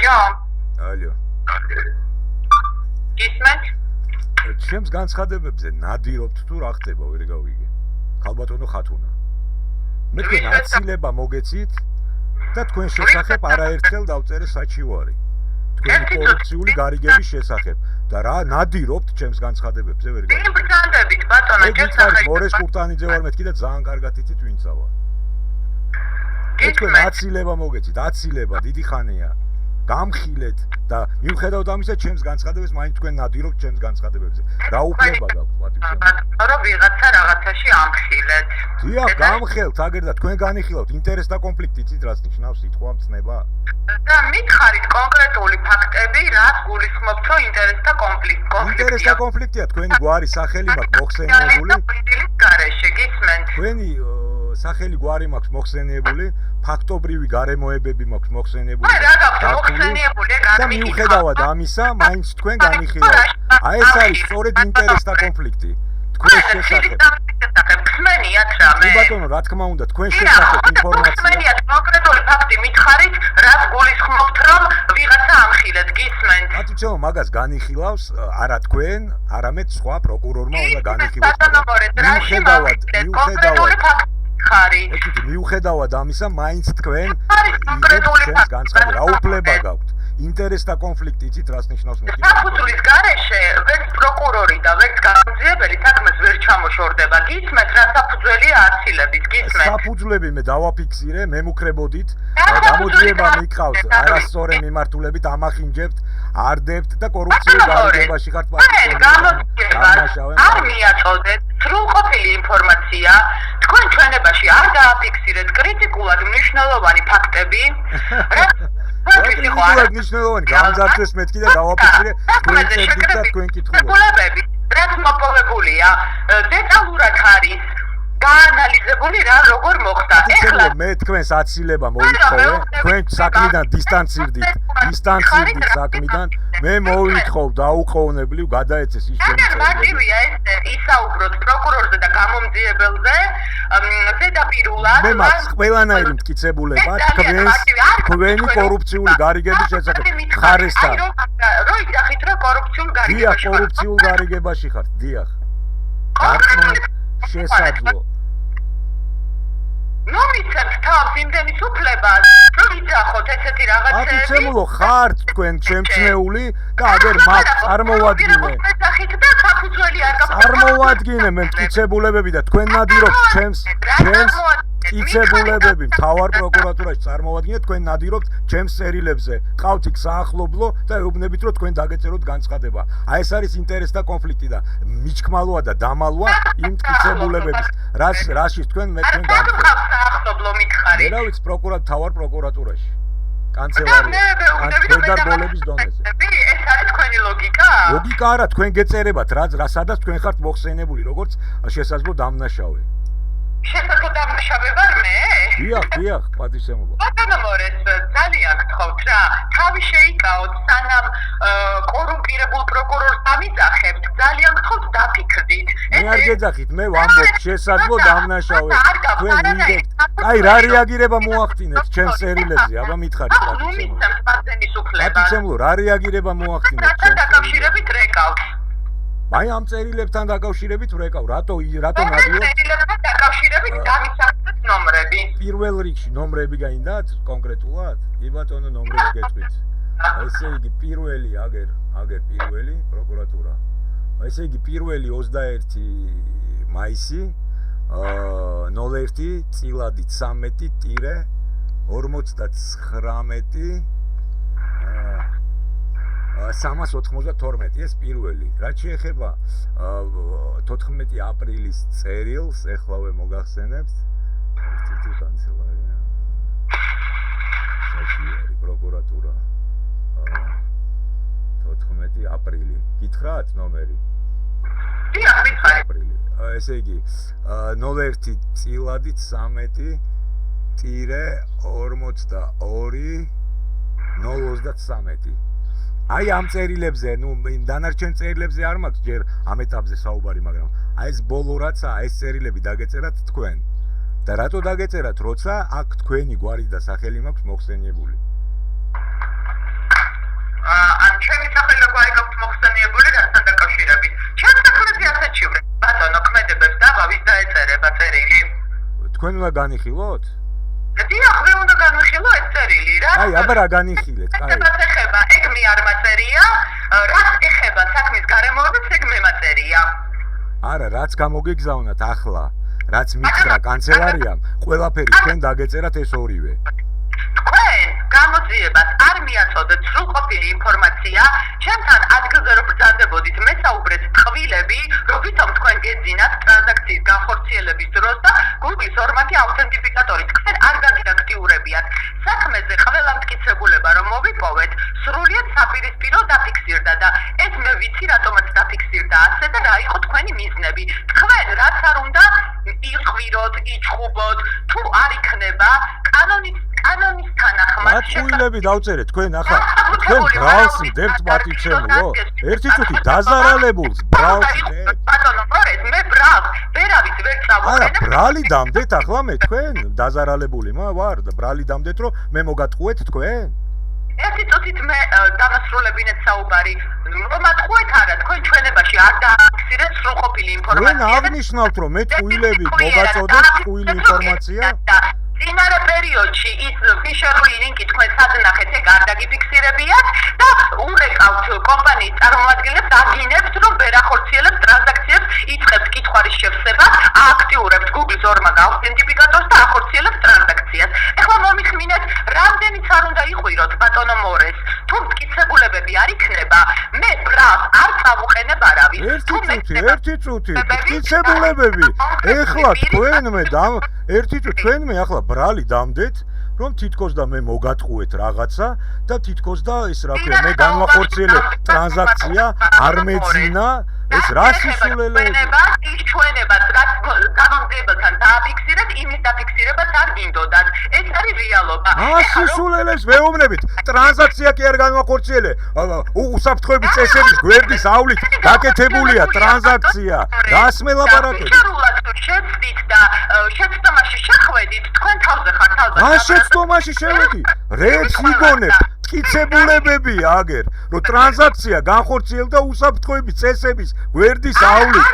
ალო. გისმენთ? ჩემს განცხადებებზე ნადირობთ თუ რა ხდება, ვერ გავიგე. ქალბატონო ხათუნა. მე თქვენ აცილება მოგეცით და თქვენ შესახებ არაერთხელ დავწერე საჩივარი. თქვენი კორუფციული გარიგების შესახებ და რა ნადირობთ ჩემს განცხადებებზე ვერ გავიგე. ვინ ბრძანდებით ბატონო, ჯერ მორეს კურტანიძე ვარ მეთქი და ძალიან კარგად იცით ვინცა ვარ. თქვენ აცილება მოგეცით, აცილება დიდი ხანია. გამხილეთ და მიუხედავად ამისა ჩემს განცხადებას მაინც თქვენ ნადირობთ ჩემს განცხადებებზე. რა უფლება გაქვთ პატივშეწირება? რომ ვიღაცა რაღაცაში ამხილეთ. დიახ, გამხელთ, აგერდა თქვენ განიხილავთ ინტერესთა კონფლიქტი, იცით რას ნიშნავს სიტყვა მცნება? და მითხარით კონკრეტული ფაქტები, რაც გულისხმობთ, რომ ინტერესთა კონფლიქტია. ინტერესთა კონფლიქტია, თქვენი გვარი სახელი მაქვს მოხსენიებული. გარეშე გისმენთ? თქვენი სახელი გვარი მაქვს მოხსენიებული, ფაქტობრივი გარემოებები მაქვს მოხსენიებული. რა გაქვთ მოხსენიებული, და მიუხედავად ამისა, მაინც თქვენ განიხილავთ. აი ეს არის სწორედ ინტერესთა კონფლიქტი. თქვენ შესახებ. ხმენიათ რამე. ბატონო, რა თქმა უნდა, თქვენ შესახებ ინფორმაცია. ხმენიათ კონკრეტული ფაქტი მითხარით, რაც გულისხმობთ, რომ ვიღაცა ამხილეთ, გისმენთ? ათუჩო მაგას განიხილავს არა თქვენ, არამედ სხვა პროკურორმა უნდა განიხილოს. მიუხედავად ამისა, მაინც თქვენ ჩემს განცხადებას რა უფლება გაქვთ? ინტერესთა კონფლიქტი, იცით რას ნიშნავს მე? საფუძვლის გარეშე ვერც პროკურორი და ვერც განმძიებელი საქმეს ვერ ჩამოშორდება. გისმენთ რა საფუძველია აცილებით, გისმენთ? საფუძვლები მე დავაფიქსირე, მემუქრებოდით, გამოძიება მიყავს არასწორი მიმართულებით, ამახინჯებთ, არდებთ და კორუფციულ გარიგებაში ხართ პატიმრობთ. არ მიაწოდეთ სრულყოფილი ინფორმაცია, თქვენ ჩვენებაში არ დააფიქსირეთ კრიტიკულად მნიშვნელოვანი ფაქტები. კრიტიკულად მნიშვნელოვანი გამძარცვეს მეთქი და დავაფიქსირე თქვენ წერდით და თქვენ კითხულობთ. რაც მოპოვებულია, დეტალურად არის გაანალიზებული რა როგორ მოხდა. ეხლა მე თქვენს აცილება მოვითხოვე, თქვენ საქმიდან დისტანცირდით საქმიდან, მე მოვითხოვ დაუყოვნებლივ გადაეცეს ის ჩემი წერილები. მარტივია ეს ისაუბროთ პროკურორზე და გამომძიებელზე, ზედაპირულად მე მაქვს ყველანაირი მტკიცებულება თქვენი კორუფციული გარიგების შესახებ. ხარესთან. რო იცახით რომ კორუფციულ გარიგებაში ხართ. დიახ, კორუფციულ გარიგებაში ხართ, დიახ. შესაძლო. ნუ მიცემთ თავს იმდენის უფლებას, რომ იცახოთ ესეთი რაღაცები. ათიცემულო ხართ თქვენ შემჩნეული და აგერ მათ წარმოვადგინე. წარმოვადგინე მე მტკიცებულებები და თქვენ ნადირობთ ჩემს მტკიცებულებები მთავარ პროკურატურაში წარმოვადგინეთ, თქვენ ნადირობთ ჩემს წერილებზე. ყავთ იქ საახლობლო და ეუბნებით რომ თქვენ დაგეწეროთ განცხადება. აი ეს არის ინტერესთა კონფლიქტი და მიჩქმალოა და დამალვა იმ მტკიცებულებების. რაშიც თქვენ მე თქვენ განცხადეთ. საახლობლო მითხარით. მე ვიცი მთავარ პროკურატურაში. კანცელარია. დარბოლების დონეზე. ეს არის თქვენი ლოგიკა? ლოგიკა არა, თქვენ გეწერებათ რა სადაც თქვენ ხართ მოხსენებული, როგორც შესაძლო დამნაშავე. შესაძლო დამნაშავე ვარ მე? დიახ, პატივსემულო. ბატონო მორეს, ძალიან გთხოვთ რა, თავი შეიკავოთ, სანამ კორუმპირებულ პროკურორს ამიძახებთ, ძალიან გთხოვთ დაფიქრდით. მე არ გეძახით, მე ვამბობ შესაძლო დამნაშავე. თქვენ მინდეთ. აი რა რეაგირება მოახდინეთ ჩემს წერილებზე, აბა მითხარით პატივსემულო. პატივსემულო, რა რეაგირება მოახდინეთ ჩემს წერილებზე? დაკავშირებით რეკავთ. აი ამ წერილებთან დაკავშირებით ვრეკავ, რატო ნადიო? წერილებთან დაკავშირებით გამისახეთ ნომრები. პირველ რიგში ნომრები გაინდათ კონკრეტულად? კი ბატონო, ნომრები გეტყვით. ესე იგი პირველი აგერ პირველი პროკურატურა. ესე იგი პირველი 21 მაისი 01 წილადი 13-59 392 ეს პირველი. რაც შეეხება 14 აპრილის წერილს, ეხლავე მოგახსენებთ. ერთი კანცელარია. საჩივარი პროკურატურა. 14 აპრილი. გითხრათ ნომერი? დიახ, მითხარი. აპრილი. ესე იგი 01 წილადი 13-42-023 აი ამ წერილებზე, დანარჩენ წერილებზე არ მაქვს ჯერ ამ ეტაპზე საუბარი, მაგრამ აი ეს ბოლო რაცა, ეს წერილები დაგეწერათ თქვენ. და რატო დაგეწერათ, როცა აქ თქვენი გვარი და სახელი მაქვს მოხსენიებული. ჩემი სახელი როგორ გაქვთ მოხსენიებული რასთან დაკავშირებით? ჩემს სახელზე ასეთი ბატონო ქმედებებს დაბავის დაეწერება წერილი. თქვენ უნდა განიხილოთ? დიახ, მე უნდა განვიხილო ეს წერილი რა. აი, აბა რა განიხილეთ? აი. რაც ეხება, ეგ მე არ მაწერია, რაც ეხება საქმის გარემოებებს, ეგ მე მაწერია. არა, რაც გამოგეგზავნათ ახლა, რაც მითხრა კანცელარიამ, ყველაფერი თქვენ დაგეწერათ ეს ორივე. თქვენ გამოძიებას არ მიაწოდეთ სრულყოფილი ინფორმაცია, ჩემთან ადგილზე რომ ბრძანდებოდით, მე საუბრეთ ტყვილები, რომ ვითომ თქვენ გეძინათ ტრანზაქციის განხორციელების დროს და Google-ის ორმაგი აუთენტიფიკატორი თქვენ არ გაგაქტიურებიათ. საქმეზე ყველა მტკიცებულება რომ მოვიპოვეთ, სრულიად საპირისპირო დაფიქსირდა და ეს მე ვიცი რატომაც დაფიქსირდა ასე და რა იყო თქვენი მიზნები. თქვენ რაც არ უნდა იყვიროთ, იჩხუბოთ, თუ არ იქნება კანონის თანახმად ატყუილები დავწერეთ თქვენ ახლა თქვენ ბრალს დებთ პატიცემულო ერთი წუთი დაზარალებულს ბრალს დებთ ბატონო მორეს მე ბრალს ვერავის ვერ წავუყენებ არა ბრალი დამდეთ ახლა მე თქვენ დაზარალებული ვარ და ბრალი დამდეთ რომ მე მოგატყუეთ თქვენ ერთი წუთით მე დამასრულებინეთ საუბარი მომატყუეთ არა თქვენ ჩვენებაში არ დააფიქსირეთ სრულყოფილი ინფორმაცია თქვენ აღნიშნავთ რომ მე ტყუილები მოგაწოდეთ ტყუილი ინფორმაცია წინარე პერიოდში ის ფიშერული ლინკი თქვენ სადნახეთ ეგ არ დაგიფიქსირებიათ და ურეკავთ კომპანიის წარმომადგენლებს აგინებთ რომ ვერ ახორციელებთ ტრანზაქციებს იწყებთ კითხვარის შევსება ააქტიურებთ Google-ის ორმაგ აუთენტიფიკატორს და ახორციელებთ ტრანზაქციას ეხლა მომიხმინეთ რამდენიც არ უნდა იყვიროთ ბატონო მორეს თუ მტკიცებულებები არ იქნება მე ბრალს არ წავუყენებ არავის ერთი წუთი მტკიცებულებები ეხლა თქვენმე ერთი წუთი თქვენმე ახლა ბრალი დამდეთ რომ თითქოს და მე მოგატყუეთ რაღაცა და თითქოს და ეს რა ქვია მე განვახორციელებ ტრანზაქცია არ მეძინა ეს რა სისულელეა ის ჩვენებაც რაც გამომდებელთან დააფიქსირეთ იმის დაფიქსირებას არ გინდოდათ ეს არის რეალობა სისულელეს ვეუბნებით ტრანზაქცია კი არ განვახორციელე უსაფრთხოების წესების გვერდის ავლით გაკეთებულია ტრანზაქცია რას მე ლაპარაკობთ შეცდით და შეცდომაში შეხვედით თქვენ თავზე ხართ თავზე შეცდომაში შევედი რეებს იგონებ მტკიცებულებები აგერ რომ ტრანზაქცია განხორციელდა უსაფრთხოების წესების გვერდის ავლით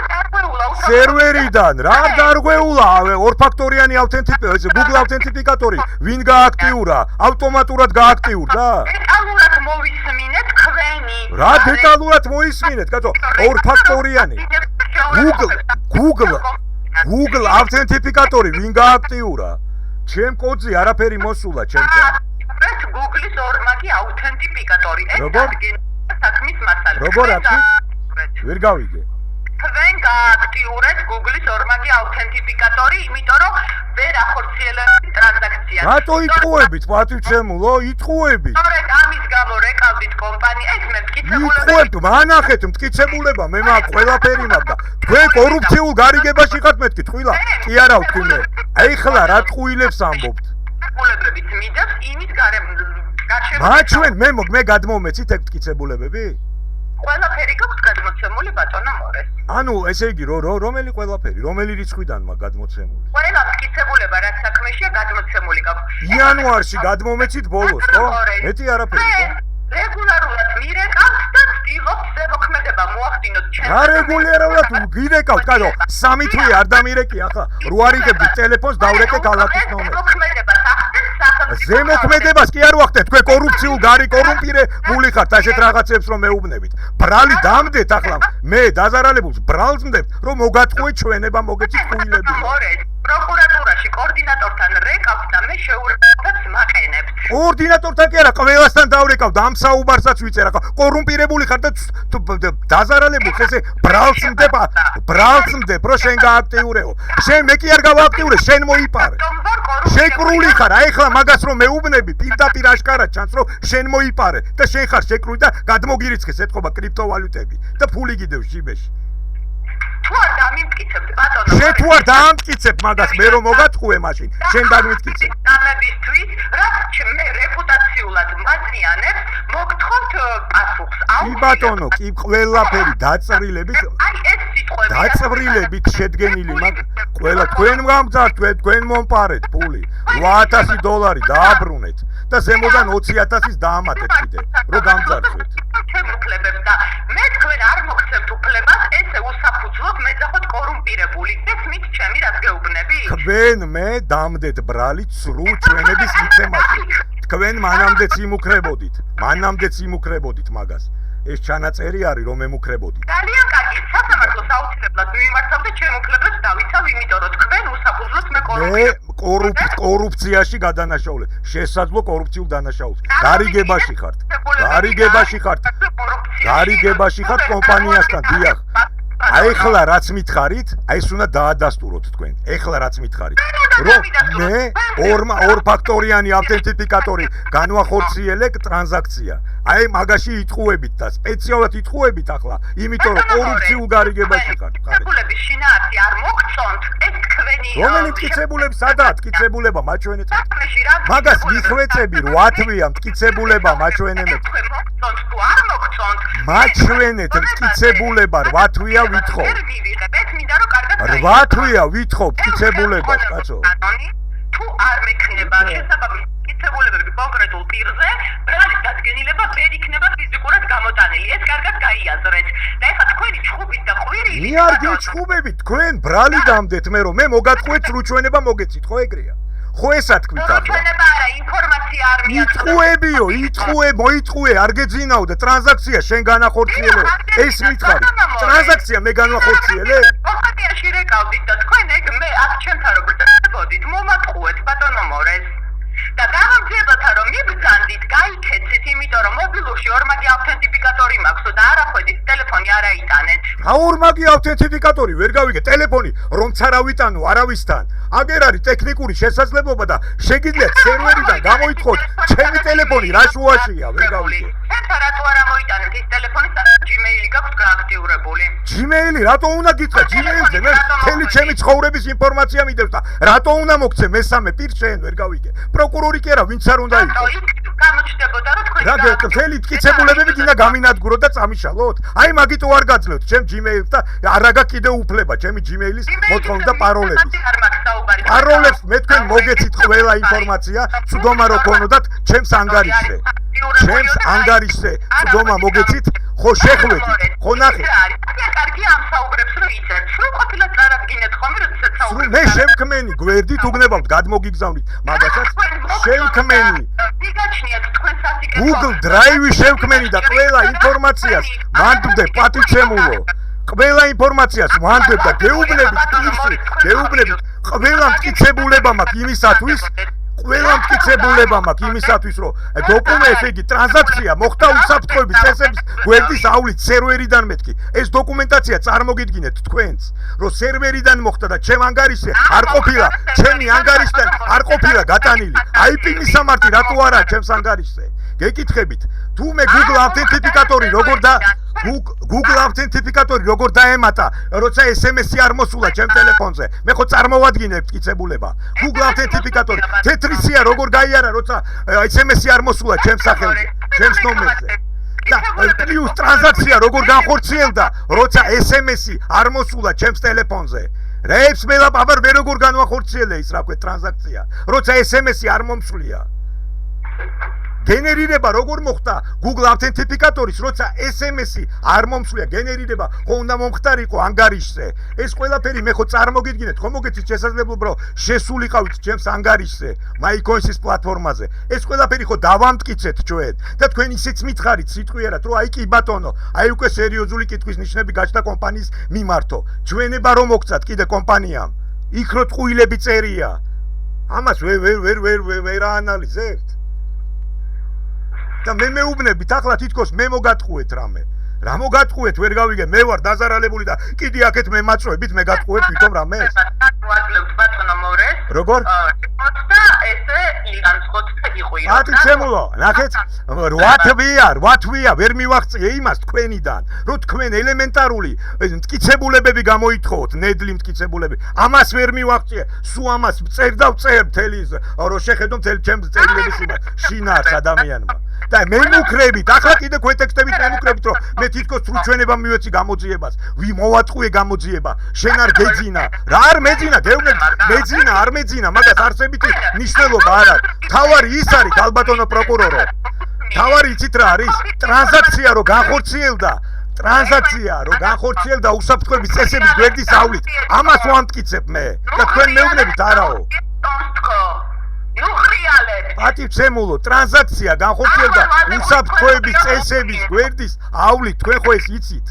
სერვერიდან რა გარღვეულა ორფაქტორიანი აუთენტიფიკატორი Google აუთენტიფიკატორი ვინ გააქტიურა ავტომატურად გააქტიურდა დეტალურად მოვისმინეთ თქვენი რა დეტალურად მოისმინეთ კაცო ორფაქტორიანი Google აუთენტიფიკატორი ვინ გააქტიურა ჩემ კოდზე არაფერი მოსულა ჩემთან Google-ის ორმაგი აუთენტიფიკატორი ეს საქმის მასალა როგორ აქეთ ვერ გავიგე თქვენ გააქტიურეთ Google-ის ორმაგი აუთენტიფიკატორი იმიტომ რომ ვერ ახორციელებთ ტრანზაქციას რატო იტყუებით პატივცემულო იტყუებით სწორედ ამის გამო რეკავდით კომპანია ეს მე მტკიცებულება იტყუებთ მანახეთ მტკიცებულება მე მაგ ყველაფერი მაგ თქვენ კორუფციულ გარიგებაში ხართ მეთქი ტყუილა კი არა ვთქვი მე აი ხლა რა ტყუილებს ამბობთ მტკიცებულებებით მიდევს იმის გარშემო მაჩვენ მე გადმომეცით ეგ მტკიცებულებები ყველაფერი გაქვს გადმოცემული ბატონო მორეს ანუ ესე იგი რომელი ყველაფერი რომელი რიცხვიდან მაგ გადმოცემული ყველა მტკიცებულება რაც საქმეშია გადმოცემული გაქვს იანვარში გადმომეცით ბოლოს ხო მეტი არაფერი ხო რეგულარულად მირეკავთ და ვცდილობთ ზემოქმედება მოახდინოთ ჩემს რა რეგულარულად გირეკავთ კაცო სამი თვე არ დამირეკი ახლა რო არიგებდი ტელეფონს დავრეკე გალაკის ნომერს ზემოქმედებას კი არ ვახდენთ თქვენ კორუფციულ გარი კორუმპირებული ხართ ასეთ რაღაცებს რომ მეუბნებით ბრალი დამდეთ ახლა მე დაზარალებულს ბრალს მდებთ რომ მოგატყუეთ ჩვენება მოგეცით ყუილები პროკურატურაში კოორდინატორთან რეკავთ და მე შეურაცხყოფებს მაყენებთ კოორდინატორთან კი არა ყველასთან დავრეკავთ ამ საუბარსაც ვიწერა კორუმპირებული ხარ და დაზარალებულს ესე ბრალს მდებ რომ შენ გააქტიურეო შენ მე კი არ გავაქტიურე შენ მოიპარე შეკრული ხარ აი ხლა მაგას რომ მეუბნები პირდაპირ აშკარად ჩანს რომ შენ მოიპარე და შენ ხარ შეკრული და გადმოგირიცხეს ეთქობა კრიპტოვალუტები და ფული გიდევ ჟიბეში თუ არ დამიმტკიცებთ ბატონო შენ თუ არ დაამტკიცებ მაგას მე რომ მოგატყუე მაშინ შენ დამიმტკიცებ ამებისთვის რაც მე რეპუტაციო ოპერაციულად მაწიანებს მოგთხოვთ პასუხს. კი ბატონო, კი ყველაფერი დაწვრილებით აი ეს სიტყვები დაწვრილებით შედგენილი მაგ ყველა თქვენ გამძართ, თქვენ მომპარეთ ფული. $8,000 დააბრუნეთ და ზემოდან 20,000-ის დაამატეთ კიდე, რომ გამძარცვეთ. შემოქლებებს და მე თქვენ არ მოგცემთ უფლებას ესე უსაფუძვლოდ მეძახოთ კორუმპირებული. ეს მით ჩემი რაც გეუბნები? თქვენ მე დამდეთ ბრალით სრულ ჩვენების მიცემაში. თქვენ მანამდეც იმუქრებოდით მაგას. ეს ჩანაწერი არის რომ ემუქრებოდით. ძალიან კარგი, სასამართლოს აუცილებლად მიმართავ და ჩემ უფლებებს დავიცავ, იმიტომ რომ თქვენ უსაფუძვლოდ მე კორუფციაში გადანაშაულებ. შესაძლო კორუფციულ დანაშაულს. გარიგებაში ხართ კომპანიასთან, დიახ. ეხლა რაც მითხარით, ეს უნდა დაადასტუროთ თქვენ. ეხლა რაც მითხარით, რომ მე ორფაქტორიანი ავთენტიფიკატორი განვახორციელე ტრანზაქცია. აი მაგაში იტყუებით და სპეციალურად იტყუებით ახლა, იმიტომ რომ კორუფციულ გარიგებაში ხართ. მკიცებულების შინაარსი არ მოგწონთ, ეს თქვენი რომელი მკიცებულები სადაა მკიცებულება მაჩვენეთ? მაგას მიხვეწები 8 თვეა მკიცებულება მაჩვენებთ. მაჩვენეთ მკიცებულება 8 თვეა ვითხოვ. 8 თვეა ვითხოვ მკიცებულებას, კაცო. თუ არ მექნება შესაბამისი მკიცებულებები კონკრეტულ პირზე, ბრალის დადგენილება ვერ იქნება ფიზიკურად გამოტანილი. ეს კარგად გაიაზრეთ. და ეხლა თქვენი ჩხუბით და ყვირილი მე არ გეჩხუბებით, თქვენ ბრალი დამდეთ მე რომ მე მოგატყუეთ სრულჩვენება მოგეცით, ხო ეგრეა? ხო ესა თქვით ახლა. სრულჩვენება არა, ინფორმაცია არ იტყუებიო, მოიტყუე, არ გეძინაო და ტრანზაქცია შენ განახორციელე. ეს მითხარი. ტრანზაქცია მე განვახორციელე? ოხატიაში რეკავდით და თქვენ ეგ მე აქ ჩემთან რო ბრძანდით, მომატყუეთ ბატონო მორეს. და გამომძიებათა რომ მიბრძანდით, გაიქეცით, იმიტომ რომ მობილურში ორმაგი ავთენტიფიკატორი მაქვსო და არახვედით ტელეფონი არ აიტანეთ. რა ორმაგი ავთენტიფიკატორი ვერ გავიგე, ტელეფონი რომც არ ავიტანო არავისთან. აგერ არის ტექნიკური შესაძლებლობა და შეგიძლიათ სერვერიდან გამოითხოვოთ ჩემი ტელეფონი რა შუაშია, ვერ გავიგე. ეხლა რატო არ ამოიტანეთ ის ტელეფონი, Gmail-ი გაქვთ გააქტიურებული? Gmail-ი რატო უნდა გითხრა? Gmail-ზე მე მთელი ჩემი ცხოვრების ინფორმაცია მიდევს და რატო უნდა მოგცე მესამე პირს შენ ვერ გავიგე. პროკურორი კი არა, ვინც არ უნდა იყოს. გამოჩნდებოდა რომ თქვენ რა გეთქველი მტკიცებულებები კიდე გამინადგუროთ და წამიშალოთ? აი მაგიტო არ გაძლევთ ჩემ Gmail-ს და არა გაქვს კიდე უფლება ჩემი Gmail-ის მოთხოვნა და პაროლების. პაროლებს მე თქვენ მოგეცით ყველა ინფორმაცია, ცუდომა რო გქონოდათ ჩემს ანგარიშზე. ჩემს ანგარიშზე ცუდომა მოგეცით, ხო შეხვედით, ხო ნახეთ. კარგი ამსაუბრებს რომ იცით, სულ ყოფილა წარადგინეთ ხომ როდესაც საუბრობთ. მე შემქმენი გვერდით უგნებავთ, გადმოგიგზავნით მაგასაც შემქმენი. მიგაჩნიათ თქვენ სასიკეთო. Google Drive-ი შემქმენი და ყველა ინფორმაციას მანდებ პატივცემულო. ყველა ინფორმაციას მანდებ და გეუბნებით პირში, გეუბნებით ყველა მტკიცებულება მაქვს იმისათვის, რომ დოკუმენტი, იგი ტრანზაქცია მოხდა უსაფრთხოების წესების გვერდისავლით სერვერიდან მეთქი. ეს დოკუმენტაცია წარმოგიდგინეთ თქვენს, რომ სერვერიდან მოხდა და ჩემ ანგარიშზე არ ყოფილა, ჩემი ანგარიშთან არ ყოფილა გატანილი. IP მისამართი რატო არაა ჩემს ანგარიშზე? გეკითხებით, თუ მე Google ავთენტიფიკატორი როგორ დაემატა, როცა SMS-ი არ მოსულა ჩემ ტელეფონზე. მე ხო წარმოვადგინე მტკიცებულება. Google ავთენტიფიკატორი თეთრისია როგორ გაიარა, როცა SMS-ი არ მოსულა ჩემ სახელზე, ჩემს ნომერზე. და პლუს ტრანზაქცია როგორ განხორციელდა, როცა SMS-ი არ მოსულა ჩემს ტელეფონზე. რეებს მელაპაბარ მე როგორ განვახორციელე ის რა ქვია ტრანზაქცია, როცა SMS-ი არ მომსვლია. გენერირება როგორ მოხდა Google ავთენტიფიკატორის, როცა SMS-ი არ მომსვლია, გენერირება ხო უნდა მომხდარიყო ანგარიშზე. ეს ყველაფერი მე ხო წარმოგიდგინეთ, ხო მოგეცით შესაძლებლობა რომ შესულიყავით ჩემს ანგარიშზე, MyCoins-ის პლატფორმაზე. ეს ყველაფერი ხო დავამტკიცეთ ჩვენ და თქვენ ისიც მითხარით სიტყვიერად, რომ აი კი ბატონო, აი უკვე სერიოზული კითხვის ნიშნები გაჩნდა კომპანიის მიმართო. ჩვენება რომ მოგცათ კიდე კომპანიამ. იქ რო ტყუილები წერია. ამას ვერ აანალიზებთ. და მე მეუბნებით ახლა თითქოს მე მოგატყუეთ რამე. რა მოგატყუეთ, ვერ გავიგე, მე ვარ დაზარალებული და კიდე აქეთ მე მაწვევით, მე გატყუეთ თვითონ რამეს. ვაძლევთ ბატონო მორეს. როგორ? და ესე იღანცხოთ და იყვი. პატიცემულო, ნახეთ, რვათვია ვერ მივაღწია იმას თქვენიდან, რომ თქვენ ელემენტარული მტკიცებულებები გამოითხოვოთ, ნედლი მტკიცებულები. ამას ვერ მივაღწია, სულ ამას წერ მთელი რომ შეხედო მთელი ჩემს წერილების იმას, შინაარს ადამიანმა. და მე მუქრებით, ახლა კიდე ქვე ტექსტებით მე მუქრებით, რომ მე თითქოს სრულჩვენება მივეცი გამოძიებას. მოვატყუე გამოძიება, შენ არ გეძინა. რა არ მეძინა, გეუბნები, მეძინა, არ მეძინა, მაგას არსებითი მნიშვნელობა არ აქვს. თავარი ის არის, ალბათონო პროკურორო. თავარი იცით რა არის? ტრანზაქცია რო განხორციელდა უსაფრთხოების წესების გვერდის ავლით. ამას ვამტკიცებ მე. და თქვენ მეუბნებით არაო. პატივცემულო, ტრანზაქცია განხორციელდა უსაფრთხოების წესების გვერდის ავლით. თქვენ ხო ეს იცით?